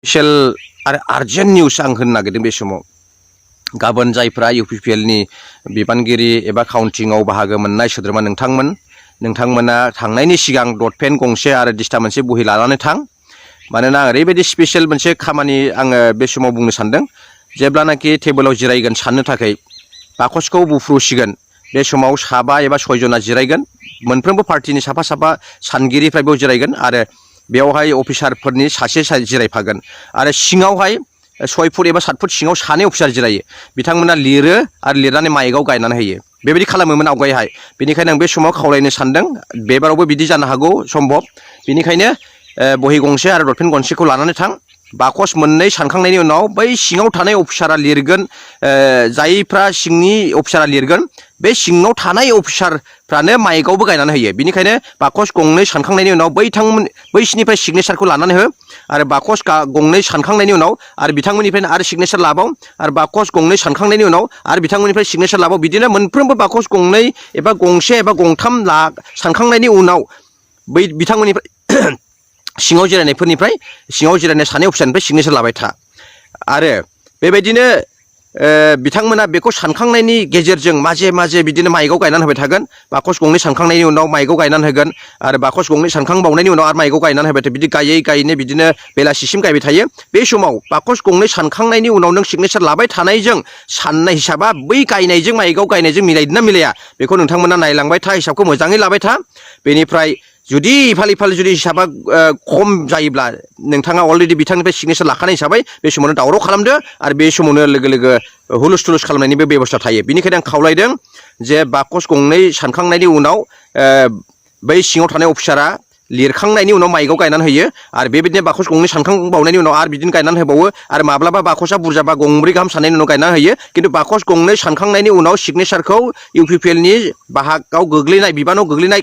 Special आरो urgent news आं होनो नागिरदों बे समाव गाबोन जायफ्रा UPPL नि बिबानगिरि एबा काउन्टिंआव बाहागो मोननाय सोद्रोमा नोंथांमोना थांनायनि सिगां डट पेन गंसे आरो दिस्ता मोनसे बहि लानानै थां मानोना ओरैबायदि स्पेशल मोनसे खामानि आङो बे समाव बुंनो सानदों जेब्लानाखि टेबोलाव जिरायगोन साननो थाखाय बाकसखौ बुफ्रुसिगोन बे समाव साबा एबा सयजना जिरायगोन मोनफ्रोमबो पार्टिनि साफा सानगिरिफ्रा बेयाव जिरायगोन आरो बेयावहाय अफिसारफोरनि सासे जिरायफागोन आरो सिङावहाय 6 फुट एबा 7 फुट सिङाव सानै अफिसार जिरायो बिथांमोना लिरो आरो लिरनानै माइकआव गायनानै होयो बेबायदि खालामोमोन आवगायहाय बेनिखायनो आं बे समाव खावलायनो सानदों बेबारावबो बिदि जानो हागौ सम्भब बेनिखायनो बहि गंसे आरो डट पेन गंसेखौ लानानै थां बाकस मोननै सानखांनायनि उनाव बै सिङाव थानाय अफिसारा लिरगोन जायफ्रा सिंनि अफिसारा लिरगोन बे सिङाव थानाय अफिसारफ्रानो माइकआवबो गायनानै होयो बेनिखायनो बाकस गंनै सानखांनायनि उनाव बैसिनिफ्राय सिगनेसारखौ लानानै हो आरो बाकस गंनै सानखांनायनि उनाव आरो बिथांमोननिफ्रायनो आरो सिगनेसार लाबाव आरो बाकस गंनै सानखांनायनि उनाव आरो बिथांमोननिफ्राय सिगनेसार लाबाव बिदिनो मोनफ्रोमबो बाकस गंनै एबा गंसे एबा गंथाम सानखांनायनि उनाव बै बिथांमोननिफ्राय सिङाव जिरायनाय सानै अफिसारनिफ्राय सिगनेसार लाबाय था आरो बेबायदिनो बिथांमोना बेखौ सानखांनायनि गेजेरजों माजे बिदिनो माइकआव गायनानै होबाय थागोन बाकस गंनै सानखांनायनि उनाव माइकआव गायनानै होगोन आरो बाकस गंनै सानखांबावनायनि उनाव आरो माइकआव गायनानै होबाय थायो बिदि गायै बिदिनो बेलासिसिम गायबाय थायो बे समाव बाकस गंनै सानखांनायनि उनाव नों सिगनेसार लाबाय थानायजों साननाय हिसाबा बै गायनायजों माइकआव गायनायजों मिलायदोंना मिलाया बेखौ नोंथांमोना नायलांबाय था हिसाबखौ मोजाङै लाबाय था बेनिफ्राय जुदि इफाल जुदि हिसाबा खम जायोब्ला नोंथाङा अलरेडि बिथांनिफ्राय सिगनेसार लाखानाय हिसाबै बे समावनो दावराव खालामदो आरो बे समावनो लोगो हुलुस थुलुस खालामनायनिबो बेबस्था थायो बेनिखायनो आं खावलायदों जे बाकस गंनै सानखांनायनि उनाव बै सिङाव थानाय अफिसारा लिरखांनायनि उनाव माइकआव गायनानै होयो आरो बेबायदिनो बाकस गंनै सानखांबावनायनि उनाव आरो बिदिनो गायनानै होबावो आरो माब्लाबा बाकसआ बुरजाबा गंब्रै गाहाम साननायनि उनाव गायनानै होयो खिन्थु बाकस गंनै सानखांनायनि उनाव सिगनेसारखौ UPPL नि बाहागआव गोग्लैनाय बिबानाव गोग्लैनाय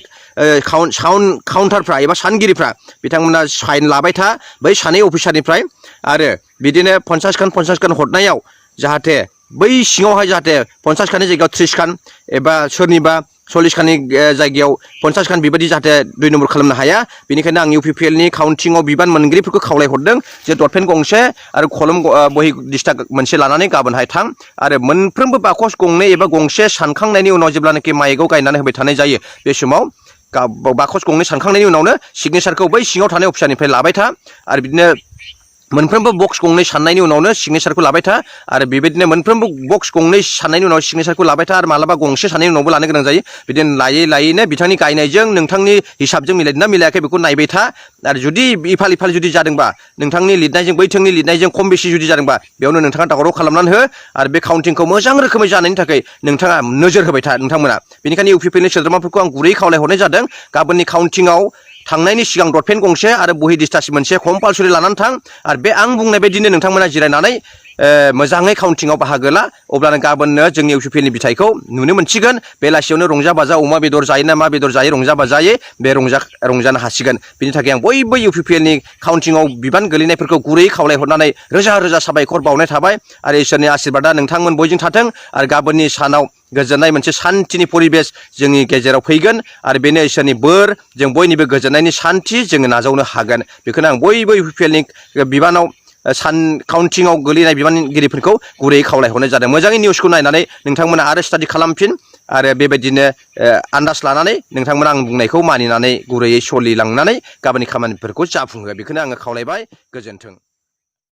काउन्टारफ्रा एबा सानगिरिफ्रा बिथांमोना साइन लाबाय था बै सानै अफिसारनिफ्राय आरो बिदिनो 50 खान हरनायाव जाहाथे बै सिङावहाय जाहाथे 50 खाननि जायगायाव 30 खान एबा सोरनिबा 40 खाननि जायगायाव 50 खान बेबायदि जाहाथे 2 नम्बर खालामनो हाया बेनिखायनो आं UPPL नि काउन्टिंआव बिबान मोनगिरिफोरखौ खावलायहरदों जे डट पेन गंसे आरो कलम बहि दिस्ता मोनसे लानानै गाबोनहाय थां आरो मोनफ्रोमबो बाकस गंनै एबा गंसे सानखांनायनि उनाव जेब्लानाखि माइकआव गायनानै होबाय थानाय जायो बे समाव बाकस गंनै सानखांनायनि उनावनो सिगनेसारखौ बै सिङाव थानाय अफिसारनिफ्राय लाबाय था आरो बिदिनो मोनफ्रोमबो बक्स गंनै साननायनि उनावनो सिगनेसारखौ लाबाय था आरो बेबायदिनो मोनफ्रोमबो बक्स गंनै साननायनि उनाव सिगनेसारखौ लाबाय था आरो मालाबा गंसे साननायनि उनावबो लानो गोनां जायो बिदिनो लायैनो बिथांनि गायनायजों नोंथांनि हिसाबजों मिलायदोंना मिलायाखै बेखौ नायबाय था आरो जुदि इफाल जुदि जादोंबा नोंथांनि लिरनायजों बैथोंनि लिरनायजों खम बेसि जुदि जादोंबा बेयावनो नोंथाङा दावराव खालामनानै हो आरो बे काउन्टिंखौ मोजां रोखोमै जानायनि थाखाय नोंथाङा नोजोर होबाय था नोंथांमोना बेनिखायनो UPPL नि सोद्रोमाफोरखौ आं गुरै खावलायहरनाय जादों गाबोननि काउन्टिंआव थांनायनि सिगां डट पेन गंसे आरो बहि दिस्तासि मोनसे कम्पालसरि लानानै थां आरो बे आं बुंनाय बायदिनो नोंथांमोना जिरायनानै मोजाङै काउन्टिंआव बाहागो ला अब्लानो गाबोननो जोंनि UPPL नि बिथाइखौ नुनो मोनसिगोन बेलासियावनो रंजा बाजा अमा बेदर जायो ना मा बेदर जायो रंजा बाजायै बे रंजानो हासिगोन बिनि थाखाय आं बयबो UPPL नि काउन्टिंआव बिबान गोलैनायफोरखौ गुरै खावलायहरनानै रोजा साबायखर बावनाय थाबाय आरो इसोरनि आशीर्बादा नोंथांमोन बयजों थाथों आरो गाबोननि सानाव गोजोननाय मोनसे शान्तिनि परिबेस जोंनि गेजेराव फैगोन आरो बेनो इसोरनि बोर जों बयनिबो गोजोननायनि शान्ति जोङो नाजावनो हागोन बेखौनो आं बयबो UPPL नि बिबानाव काउन्टिंआव गोलैनाय बिबानगिरिफोरखौ गुरै खावलायहरनाय जादों मोजाङै निउसखौ नायनानै नोंथांमोना आरो स्टाडि खालामफिन आरो बेबायदिनो आन्दाज लानानै नोंथांमोना आं बुंनायखौ मानिनानै गुरैयै सोलिलांनानै गाबोननि खामानिफोरखौ जाफुंहो बेखौनो आङो खावलायबाय गोजोन्थों।